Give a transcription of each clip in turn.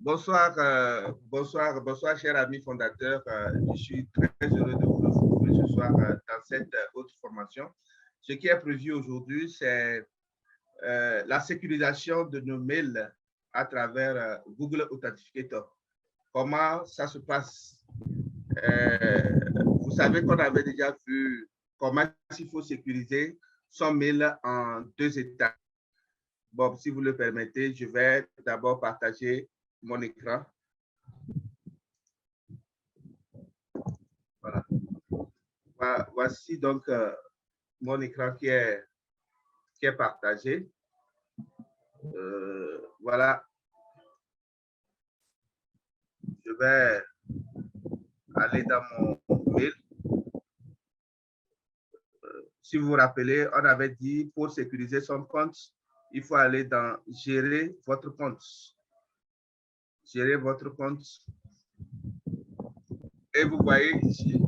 Bonsoir, bonsoir, cher ami fondateur. Je suis très heureux de vous retrouver ce soir dans cette autre formation. Ce qui est prévu aujourd'hui, c'est la sécurisation de nos mails à travers Google Authenticator. Comment ça se passe? Vous savez qu'on avait déjà vu comment il faut sécuriser son mail en 2 étapes. Bon, si vous le permettez, je vais d'abord partager mon écran. Voilà. Voici donc mon écran qui est partagé. Voilà. Je vais aller dans mon mail. Si vous vous rappelez, on avait dit pour sécuriser son compte, il faut aller dans gérer votre compte. Gérer votre compte. Et vous voyez ici,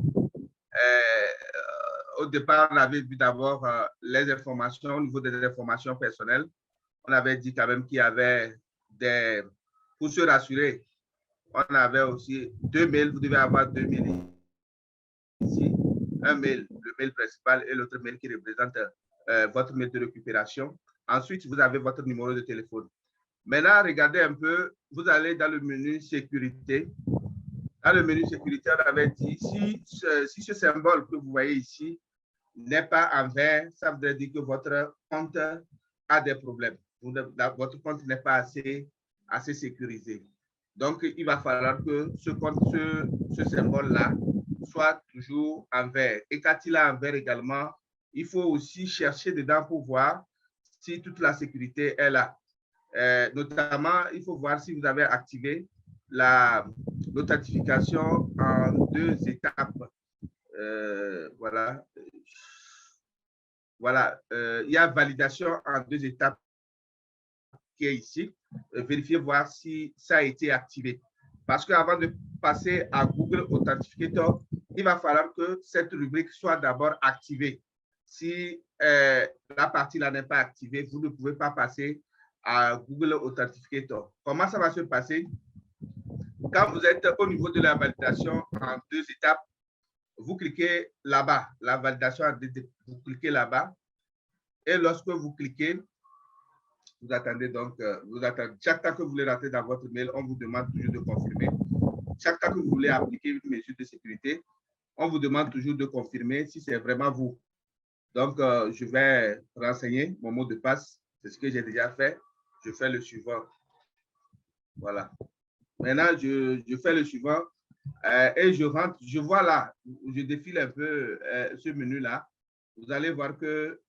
au départ, on avait vu d'abord les informations au niveau des informations personnelles. On avait dit quand même qu'il y avait des, pour se rassurer, on avait aussi 2 mails. Vous devez avoir 2 mails ici. Un mail, le mail principal, et l'autre mail qui représente votre mail de récupération. Ensuite, vous avez votre numéro de téléphone. Maintenant, regardez un peu, vous allez dans le menu sécurité. Dans le menu sécurité, on avait dit, si ce symbole que vous voyez ici n'est pas en vert, ça veut dire que votre compte a des problèmes. Votre compte n'est pas assez sécurisé. Donc, il va falloir que ce symbole-là soit toujours en vert. Et quand il est en vert également, il faut aussi chercher dedans pour voir si toute la sécurité est là. Notamment, il faut voir si vous avez activé l'authentification en 2 étapes. Voilà. Voilà. Il y a validation en 2 étapes qui est ici. Vérifiez voir si ça a été activé. Parce qu'avant de passer à Google Authenticator, il va falloir que cette rubrique soit d'abord activée. Si la partie-là n'est pas activée, vous ne pouvez pas passer à Google Authenticator. Comment ça va se passer? Quand vous êtes au niveau de la validation en 2 étapes, vous cliquez là-bas, la validation en 2 étapes, vous cliquez là-bas. Et lorsque vous cliquez, vous attendez donc, chaque temps que vous voulez rentrer dans votre mail, on vous demande toujours de confirmer. Chaque fois que vous voulez appliquer une mesure de sécurité, on vous demande toujours de confirmer si c'est vraiment vous. Donc, je vais renseigner mon mot de passe. C'est ce que j'ai déjà fait. Je fais le suivant. Voilà. Maintenant, je fais le suivant et je rentre. Je vois là, je défile un peu ce menu-là. Vous allez voir que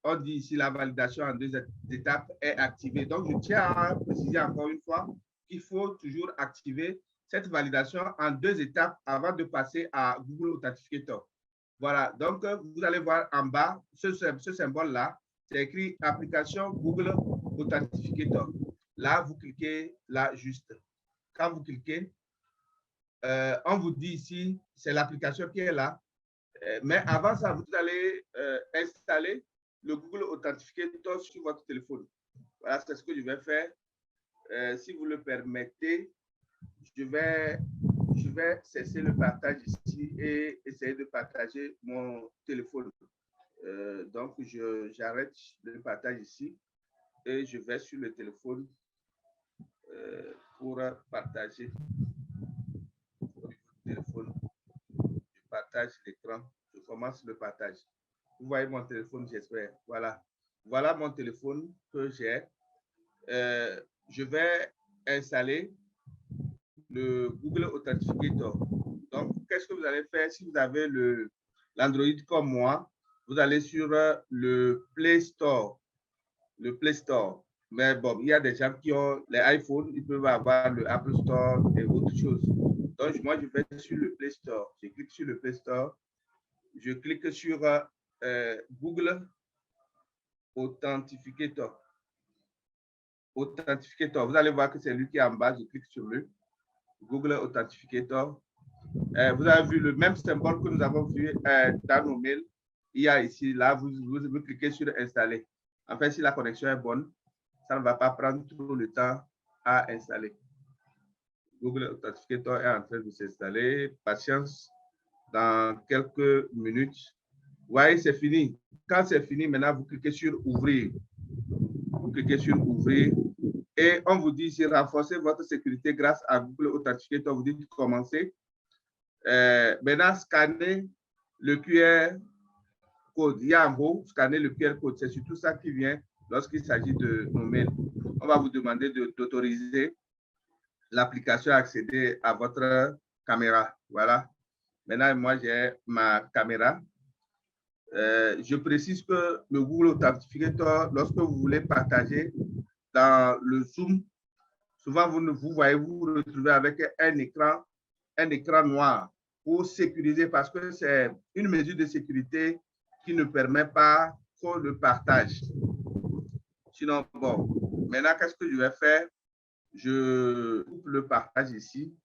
on dit ici la validation en 2 étapes est activée. Donc, je tiens à préciser encore une fois qu'il faut toujours activer cette validation en 2 étapes avant de passer à Google Authenticator. Voilà, donc vous allez voir en bas, ce symbole-là, c'est écrit application Google Authenticator. Là, vous cliquez là juste. Quand vous cliquez, on vous dit ici, c'est l'application qui est là. Mais avant ça, vous allez installer le Google Authenticator sur votre téléphone. Voilà, c'est ce que je vais faire. Si vous le permettez, je vais cesser le partage ici et essayer de partager mon téléphone. Donc, j'arrête le partage ici et je vais sur le téléphone pour partager le téléphone. Je partage l'écran. Je commence le partage. Vous voyez mon téléphone, j'espère. Voilà. Voilà mon téléphone que j'ai. Je vais installer le Google Authenticator. Donc, qu'est-ce que vous allez faire si vous avez l'Android comme moi? Vous allez sur le Play Store. Le Play Store. Mais bon, il y a des gens qui ont les iPhones, ils peuvent avoir le Apple Store et autre chose. Donc, moi, je vais sur le Play Store. Je clique sur le Play Store. Je clique sur Google Authenticator. Authenticator. Vous allez voir que c'est lui qui est en bas. Je clique sur lui. Google Authenticator. Vous avez vu le même symbole que nous avons vu dans nos mails. Il y a ici, là, vous cliquez sur installer. En fait, si la connexion est bonne, ça ne va pas prendre trop le temps à installer. Google Authenticator est en train de s'installer. Patience, dans quelques minutes. Vous voyez, c'est fini. Quand c'est fini, maintenant, vous cliquez sur Ouvrir. Vous cliquez sur Ouvrir et on vous dit ici, renforcer votre sécurité grâce à Google Authenticator. Vous dites commencer. Maintenant, scanner le QR code. Il y a en haut, scanner le QR code. C'est surtout ça qui vient lorsqu'il s'agit de nos mails. On va vous demander d'autoriser l'application à accéder à votre caméra. Voilà. Maintenant, moi, j'ai ma caméra. Je précise que le Google Authenticator, lorsque vous voulez partager dans le Zoom, souvent vous voyez vous retrouvez avec un écran noir pour sécuriser parce que c'est une mesure de sécurité qui ne permet pas trop le partage. Sinon, bon, maintenant, qu'est-ce que je vais faire? Je coupe le partage ici.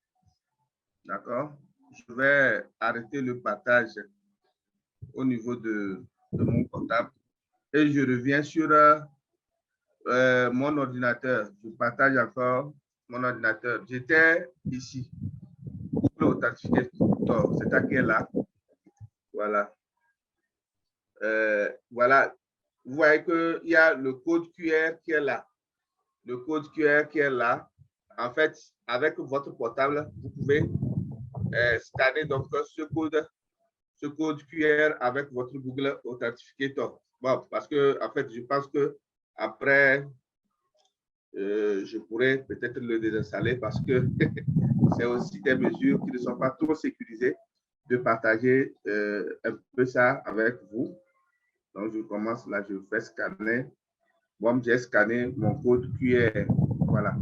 D'accord? Je vais arrêter le partage au niveau de mon portable et je reviens sur mon ordinateur. Je partage encore mon ordinateur. J'étais ici. Google Authenticator, c'est à quel là? Voilà. Voilà. Vous voyez qu'il y a le code QR qui est là. Le code QR qui est là. En fait, avec votre portable, vous pouvez scanner donc ce code QR avec votre Google Authenticator. Bon, parce que, en fait, je pense que après, je pourrais peut-être le désinstaller parce que c'est aussi des mesures qui ne sont pas trop sécurisées de partager un peu ça avec vous. Donc, je commence là, je fais scanner. Bon, j'ai scanné mon code QR. Voilà.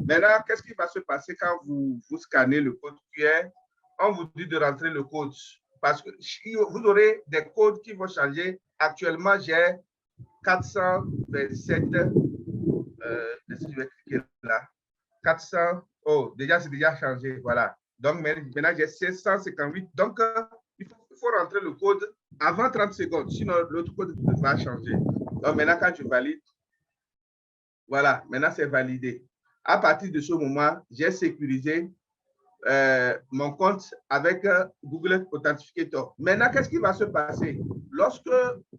Maintenant, qu'est-ce qui va se passer quand vous scannez le code QR? On vous dit de rentrer le code parce que vous aurez des codes qui vont changer. Actuellement, j'ai 427. Je vais cliquer là. 400. Oh, déjà, c'est déjà changé. Voilà. Donc, maintenant, j'ai 658. Donc, il faut rentrer le code avant 30 secondes. Sinon, l'autre code va changer. Donc, maintenant, quand je valide, voilà, maintenant, c'est validé. À partir de ce moment, j'ai sécurisé mon compte avec Google Authenticator. Maintenant, qu'est-ce qui va se passer? Lorsque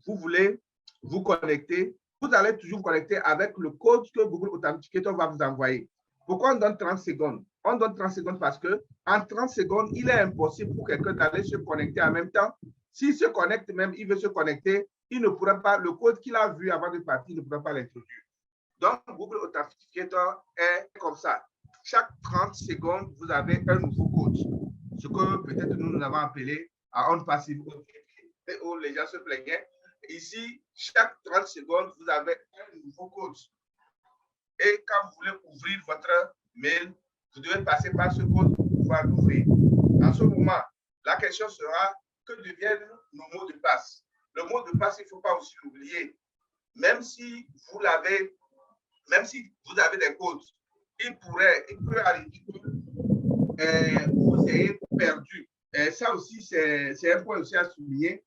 vous voulez vous connecter, vous allez toujours vous connecter avec le code que Google Authenticator va vous envoyer. Pourquoi on donne 30 secondes? On donne 30 secondes parce qu'en 30 secondes, il est impossible pour quelqu'un d'aller se connecter en même temps. S'il se connecte même, il veut se connecter, il ne pourra pas, le code qu'il a vu avant de partir, il ne pourra pas l'introduire. Donc, Google Authenticator est comme ça. Chaque 30 secondes, vous avez un nouveau code. Ce que peut-être nous avons appelé à on passive où les gens se plaignaient. Ici, chaque 30 secondes, vous avez un nouveau code. Et quand vous voulez ouvrir votre mail, vous devez passer par ce code pour pouvoir l'ouvrir. En ce moment, la question sera que deviennent nos mots de passe? Le mot de passe, il ne faut pas aussi l'oublier. Même si vous l'avez, même si vous avez des codes, il peut arriver que vous ayez perdu. Et ça aussi, c'est un point aussi à souligner.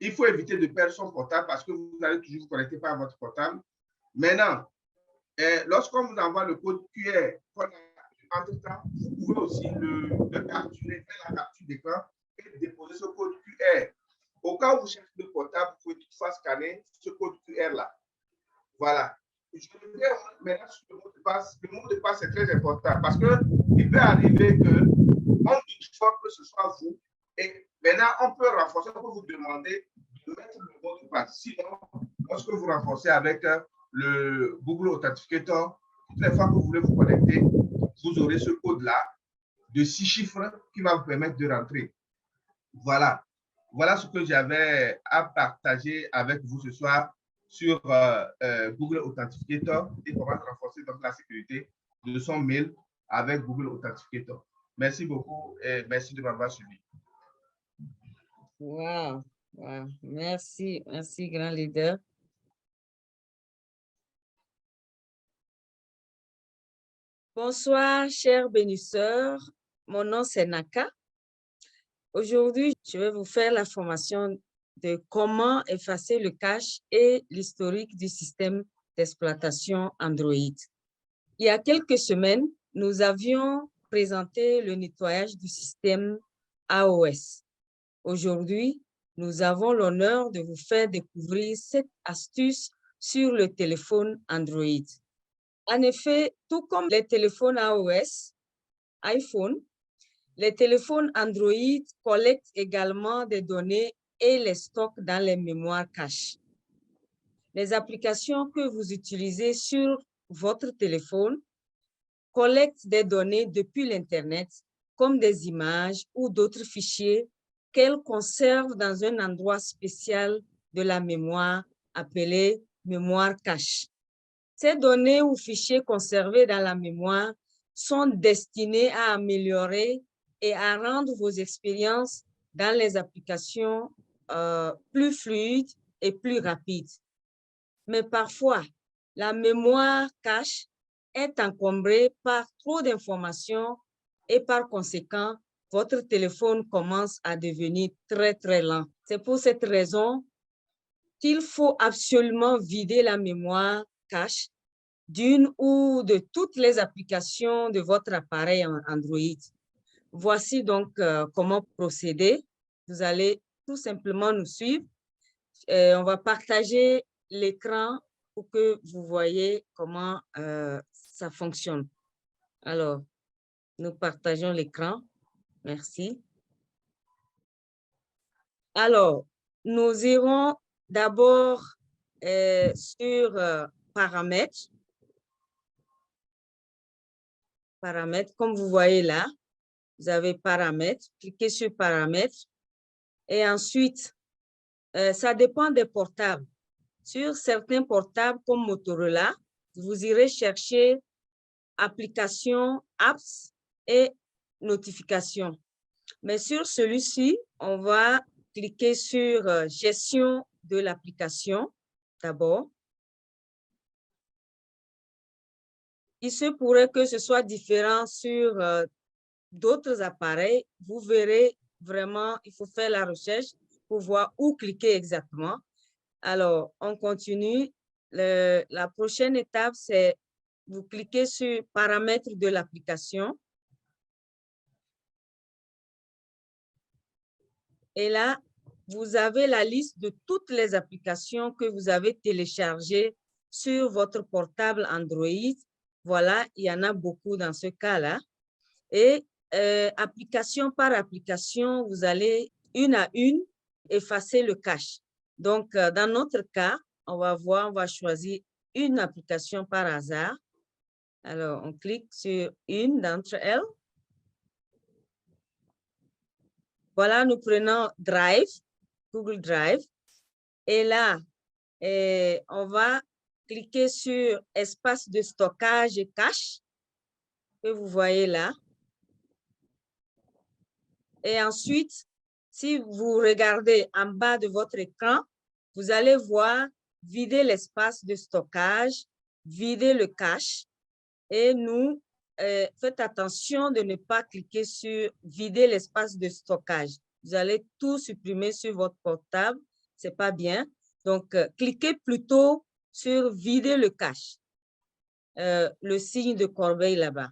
Il faut éviter de perdre son portable parce que vous allez toujours vous connecter par votre portable. Maintenant, lorsqu'on vous envoie le code QR, entre-temps, vous pouvez aussi le capturer, faire la capture d'écran et déposer ce code QR. Au cas où vous cherchez le portable, vous pouvez toutefois scanner ce code QR-là. Voilà. Je vais maintenant sur le mot de passe. Le mot de passe est très important parce qu'il peut arriver qu'on doute fort que ce soit vous. Et maintenant, on peut renforcer pour vous demander de mettre le mot de passe. Sinon, lorsque vous renforcez avec le Google Authenticator, toutes les fois que vous voulez vous connecter, vous aurez ce code-là de 6 chiffres qui va vous permettre de rentrer. Voilà. Voilà ce que j'avais à partager avec vous ce soir sur Google Authenticator et comment renforcer donc la sécurité de son mail avec Google Authenticator. Merci beaucoup et merci de m'avoir suivi. Wow, wow. Merci, merci, grand leader. Bonsoir, chers bénisseurs. Mon nom, c'est Naka. Aujourd'hui, je vais vous faire la formation de comment effacer le cache et l'historique du système d'exploitation Android. Il y a quelques semaines, nous avions présenté le nettoyage du système AOS. Aujourd'hui, nous avons l'honneur de vous faire découvrir cette astuce sur le téléphone Android. En effet, tout comme les téléphones iOS, iPhone, les téléphones Android collectent également des données et les stockent dans les mémoires caches. Les applications que vous utilisez sur votre téléphone collectent des données depuis l'Internet, comme des images ou d'autres fichiers qu'elles conservent dans un endroit spécial de la mémoire appelé mémoire cache. Ces données ou fichiers conservés dans la mémoire sont destinés à améliorer et à rendre vos expériences dans les applications plus fluides et plus rapides. Mais parfois, la mémoire cache est encombrée par trop d'informations et par conséquent, votre téléphone commence à devenir très, très lent. C'est pour cette raison qu'il faut absolument vider la mémoire cache d'une ou de toutes les applications de votre appareil Android. Voici donc comment procéder. Vous allez tout simplement nous suivre. On va partager l'écran pour que vous voyez comment ça fonctionne. Alors, nous partageons l'écran. Merci. Alors, nous irons d'abord sur paramètres. Paramètres, comme vous voyez là, vous avez paramètres, cliquez sur paramètres et ensuite, ça dépend des portables. Sur certains portables comme Motorola, vous irez chercher applications, apps et notifications. Mais sur celui-ci, on va cliquer sur gestion de l'application d'abord. Il se pourrait que ce soit différent sur d'autres appareils. Vous verrez vraiment, il faut faire la recherche pour voir où cliquer exactement. Alors, on continue. La prochaine étape, c'est vous cliquez sur paramètres de l'application. Et là, vous avez la liste de toutes les applications que vous avez téléchargées sur votre portable Android. Voilà, il y en a beaucoup dans ce cas-là. Et application par application, vous allez une à une effacer le cache. Donc, dans notre cas, on va voir, on va choisir une application par hasard. Alors, on clique sur une d'entre elles. Voilà, nous prenons Drive, Google Drive. Et là, on va cliquer sur espace de stockage et cache que vous voyez là. Et ensuite, si vous regardez en bas de votre écran, vous allez voir vider l'espace de stockage, vider le cache. Et nous, faites attention de ne pas cliquer sur vider l'espace de stockage. Vous allez tout supprimer sur votre portable. Ce n'est pas bien. Donc, cliquez plutôt sur vider le cache. Le signe de corbeille là-bas.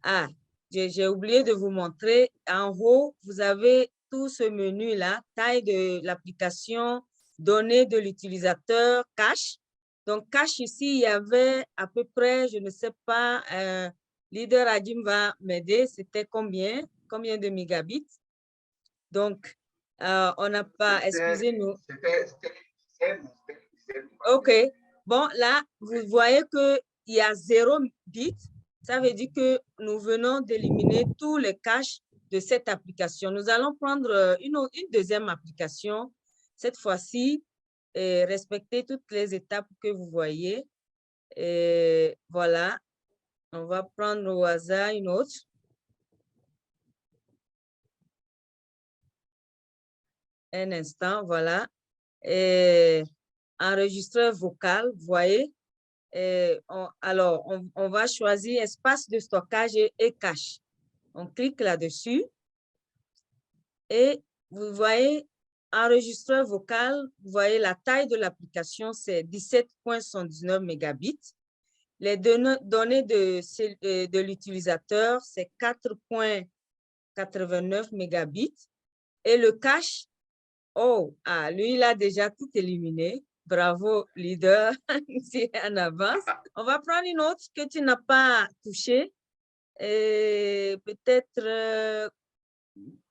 Ah, j'ai oublié de vous montrer. En haut, vous avez tout ce menu-là, taille de l'application, données de l'utilisateur, cache. Donc, cache ici, il y avait à peu près, je ne sais pas, Leader Adim va m'aider, c'était combien de mégabits? Donc, on n'a pas, excusez-nous. OK. Bon, là, vous voyez qu'il y a 0 bit. Ça veut dire que nous venons d'éliminer tous les caches de cette application. Nous allons prendre une deuxième application. Cette fois-ci, respecter toutes les étapes que vous voyez. Et voilà, on va prendre au hasard une autre. Un instant, voilà. Et enregistreur vocal, vous voyez. Alors, on va choisir espace de stockage et cache. On clique là-dessus et vous voyez enregistreur vocal, vous voyez la taille de l'application, c'est 17,79 mégabits. Les données de l'utilisateur, c'est 4,89 mégabits. Et le cache, oh, lui, il a déjà tout éliminé. Bravo, leader, c'est en avance. On va prendre une autre que tu n'as pas touchée. Peut-être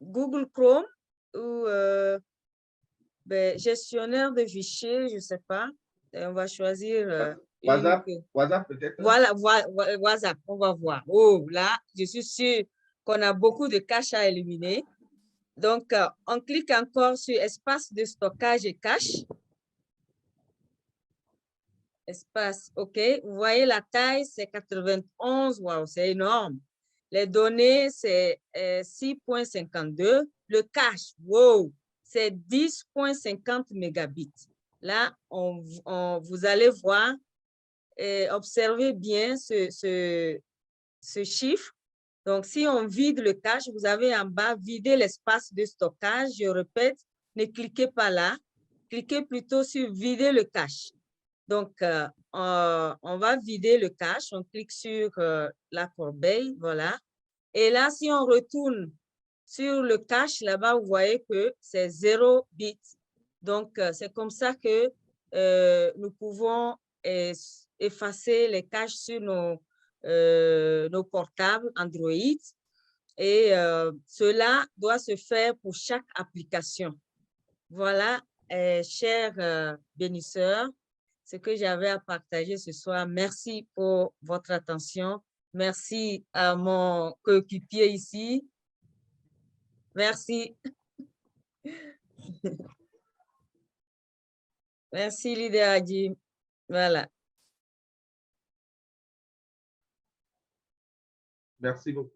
Google Chrome ou gestionnaire de fichiers, je ne sais pas. On va choisir WhatsApp, WhatsApp peut-être. Voilà, WhatsApp, on va voir. Oh, là, je suis sûre qu'on a beaucoup de caches à éliminer. Donc, on clique encore sur espace de stockage et cache. Espace, OK. Vous voyez la taille, c'est 91. Waouh, c'est énorme. Les données, c'est 6,52. Le cache, wow, c'est 10,50 mégabits. Là, vous allez voir, observez bien ce chiffre. Donc, si on vide le cache, vous avez en bas, vider l'espace de stockage. Je répète, ne cliquez pas là. Cliquez plutôt sur vider le cache. Donc, on va vider le cache. On clique sur la corbeille, voilà. Et là, si on retourne sur le cache, là-bas, vous voyez que c'est 0 bit. Donc, c'est comme ça que nous pouvons effacer les caches sur nos portables Android. Et cela doit se faire pour chaque application. Voilà, chers bénisseurs, ce que j'avais à partager ce soir. Merci pour votre attention. Merci à mon coéquipier ici. Merci. Merci, Lydia Adjim. Voilà. Merci beaucoup.